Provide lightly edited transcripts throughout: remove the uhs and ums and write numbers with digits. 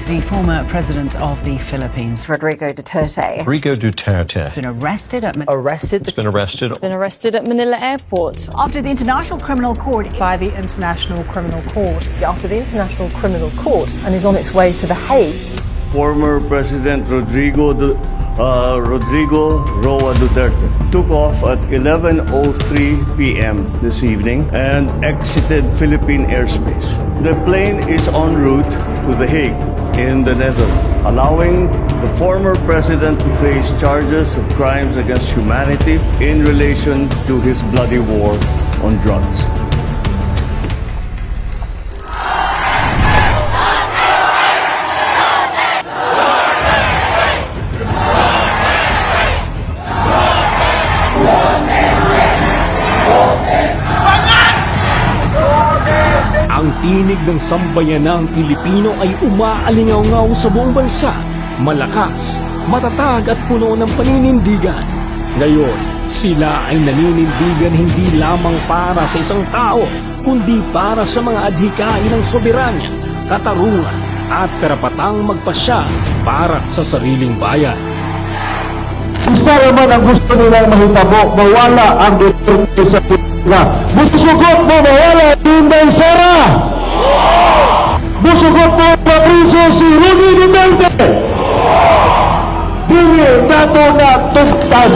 the former president of the Philippines. Rodrigo Duterte. Rodrigo Duterte. Been arrested at He's been arrested. Been arrested at Manila Airport. After the International Criminal Court. By the International Criminal Court. After the International Criminal Court and is on its way to The Hague. Former President Rodrigo Roa Duterte took off at 11:03 p.m. this evening and exited Philippine airspace. The plane is en route to The Hague in the Netherlands, allowing the former president to face charges of crimes against humanity in relation to his bloody war on drugs. Ang tinig ng sambayanang Pilipino ay umaalingaw-ngaw sa buong bansa, malakas, matatag at puno ng paninindigan. Ngayon, sila ay naninindigan hindi lamang para sa isang tao, kundi para sa mga adhikain ng soberanya, katarungan at karapatang magpasya para sa sariling bayan. Isa naman ang gusto nilang mahitabo, mawala ang Duterte sa politika. Busugot mo mawala Inday Sara! Busugot mo mapriso si Rudy Duterte! Dili nato na tugtan!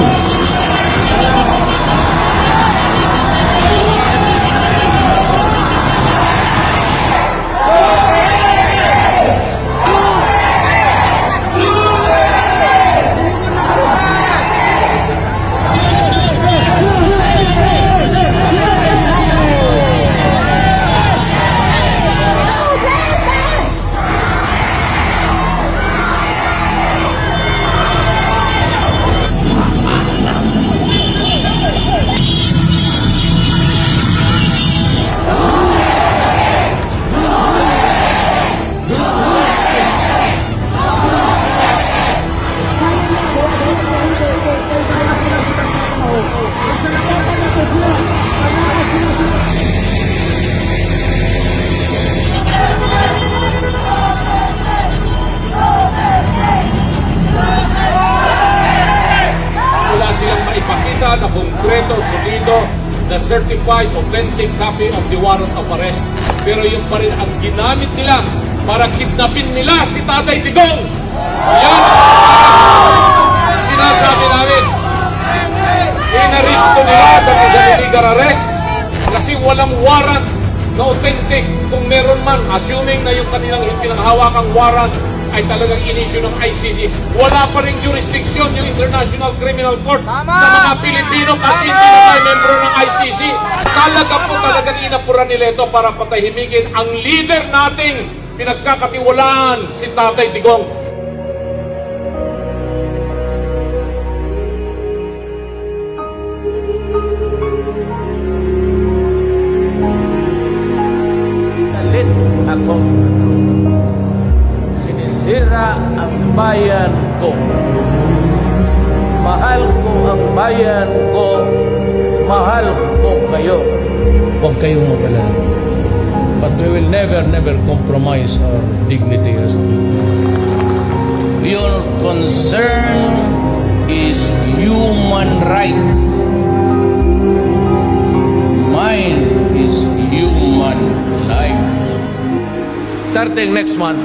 ipakita na konkreto, solido, na certified, authentic copy of the warrant of arrest. Pero yung pa rin ang ginamit nila para kidnapin nila si Tatay Digong. Yan ang sinasabi namin. Inaristo nila dahil sa illegal arrest kasi walang warrant na authentic. Kung meron man, assuming na yung kanilang pinanghawakang warrant ay talagang inisyu ng ICC, wala pa rin jurisdiction yung International Criminal Court sa mga Pilipino kasi hindi na tayo membro ng ICC. Talagang inapuran nila ito para patahimikin ang leader nating pinagkakatiwalaan, si Tatay Digong. Galit ako. Sinisira ang bayan ko. Mahal ko ang bayan ko. Mahal ko kayo. Huwag kayong magalala. But we will never compromise our dignity as people. Your concern is human rights. Mine is human lives. Starting next month,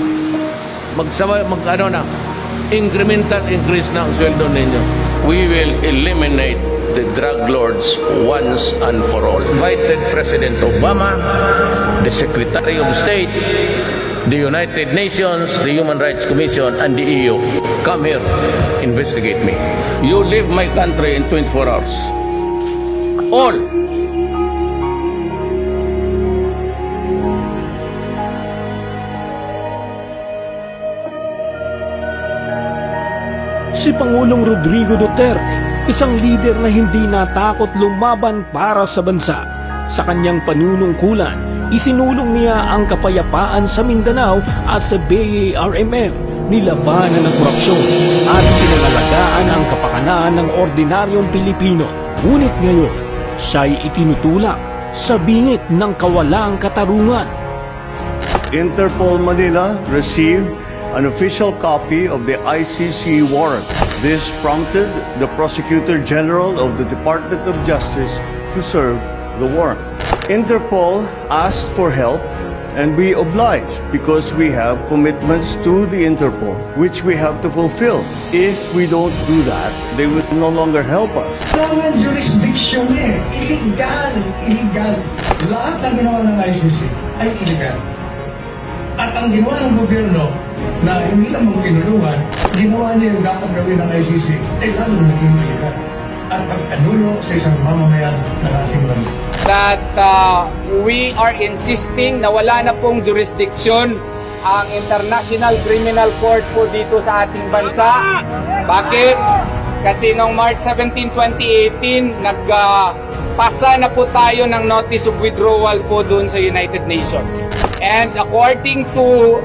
incremental increase na ang sweldo ninyo. We will eliminate the drug lords once and for all. Invited President Obama, the Secretary of State, the United Nations, the Human Rights Commission, and the EU. Come here, investigate me. You leave my country in 24 hours. All. Si Pangulong Rodrigo Duterte, isang lider na hindi natakot lumaban para sa bansa. Sa kanyang panunungkulan, isinulong niya ang kapayapaan sa Mindanao at sa BARMM, nilabanan ng korupsyon at pinangalagaan ang kapakanan ng ordinaryong Pilipino. Ngunit ngayon, siya'y itinutulak sa bingit ng kawalang katarungan. Interpol Manila received an official copy of the ICC warrant. This prompted the Prosecutor General of the Department of Justice to serve the warrant. Interpol asked for help, and we obliged because we have commitments to the Interpol, which we have to fulfill. If we don't do that, they will no longer help us. Common jurisdiction eh. Illegal. Lahat ng ginawa ng ICC ay illegal. At ang ginawa ng gobyerno na hindi lang magkinulungan, ginawa niya yung dapat gawin ng ICC ay lalo naging illegal. At pagkanulo sa isang mamamayan ng ating bansa. That we are insisting na wala na pong jurisdiction ang International Criminal Court po dito sa ating bansa. Bakit? Kasi noong March 17, 2018, nagpasa na po tayo ng notice of withdrawal po doon sa United Nations. And according to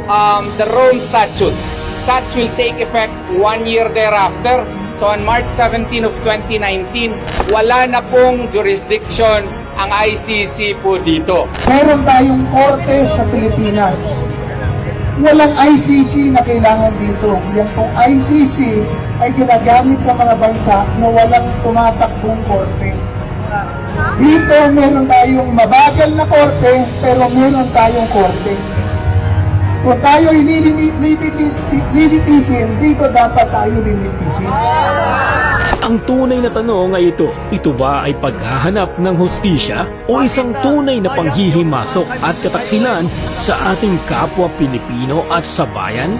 the Rome Statute, such will take effect 1 year thereafter. So on March 17 of 2019, wala na pong jurisdiction ang ICC po dito. Meron tayong korte sa Pilipinas. Walang ICC na kailangan dito. Yan pong ICC ay ginagamit sa mga bansa na walang tumatakbong korte. Dito meron tayong mabagal na korte, pero meron tayong korte. Kung tayo lilitisin, dito dapat tayo lilitisin. Ang tunay na tanong ay ito ba ay paghahanap ng hustisya o isang tunay na panghihimasok at kataksilan sa ating kapwa Pilipino at sa bayan?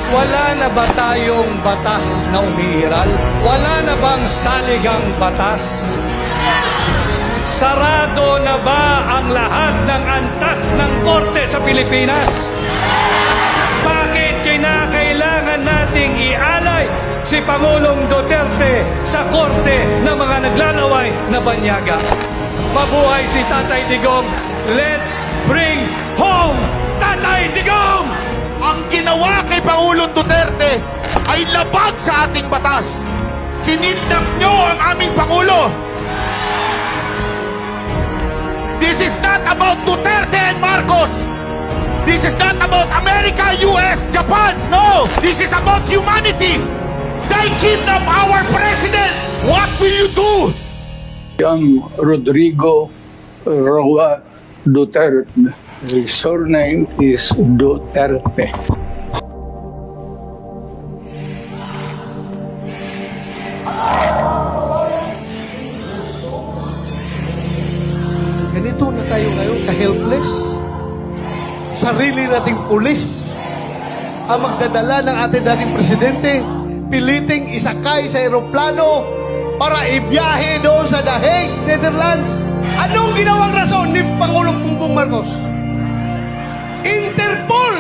Wala na ba tayong batas na umiiral? Wala na bang saligang batas? Sarado na ba ang lahat ng antas ng korte sa Pilipinas? Bakit kinakailangan nating ialay si Pangulong Duterte sa korte ng mga naglalaway na banyaga? Mabuhay si Tatay Digong! Let's bring home Tatay Digong! Ang ginawa kay Pangulong Duterte ay labag sa ating batas. Kinidnap nyo ang aming Pangulo. This is not about Duterte and Marcos. This is not about America, US, Japan. No! This is about humanity. They kidnap our president. What will you do? Young Rodrigo Roa Duterte. His surname is Duterte. Ganito na tayo ngayon, ka-helpless. Sarili nating pulis ang magdadala ng ating dating presidente, piliting isakay sa eroplano para ibiyahe doon sa The Hague, Netherlands. Anong ginawang rason ni Pangulong Bongbong Marcos? Interpol!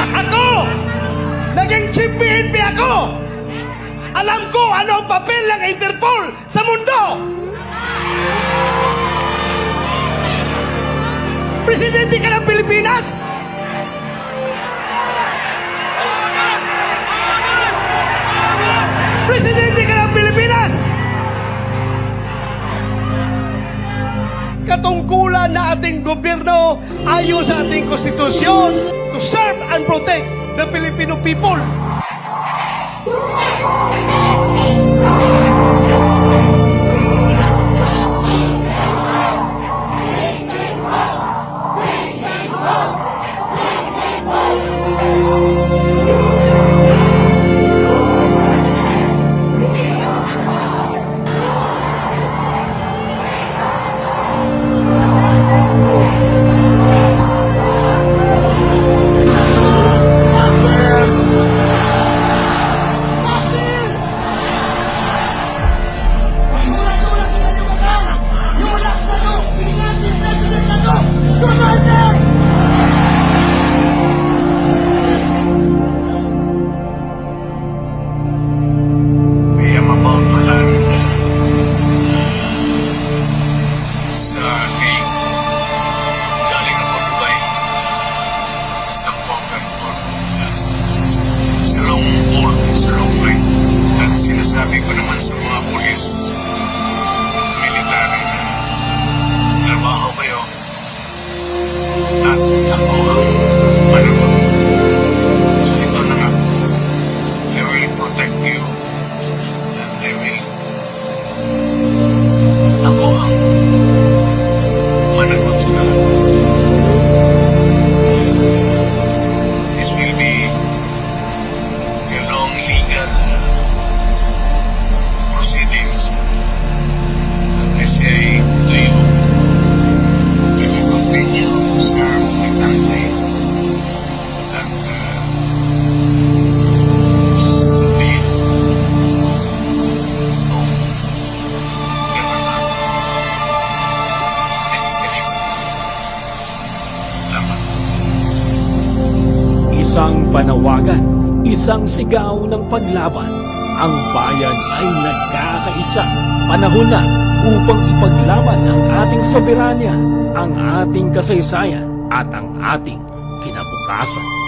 Ako! Naging chief PNP ako! Alam ko ano ang papel ng Interpol sa mundo! Presidente ka ng Pilipinas! Presidente ka ng Pilipinas! Katungkulan na ating gobyerno ayon sa ating konstitusyon to serve and protect the Filipino people. Isang panawagan, isang sigaw ng paglaban. Ang bayan ay nagkakaisa. Panahon na upang ipaglaban ang ating soberanya, ang ating kasaysayan at ang ating kinabukasan.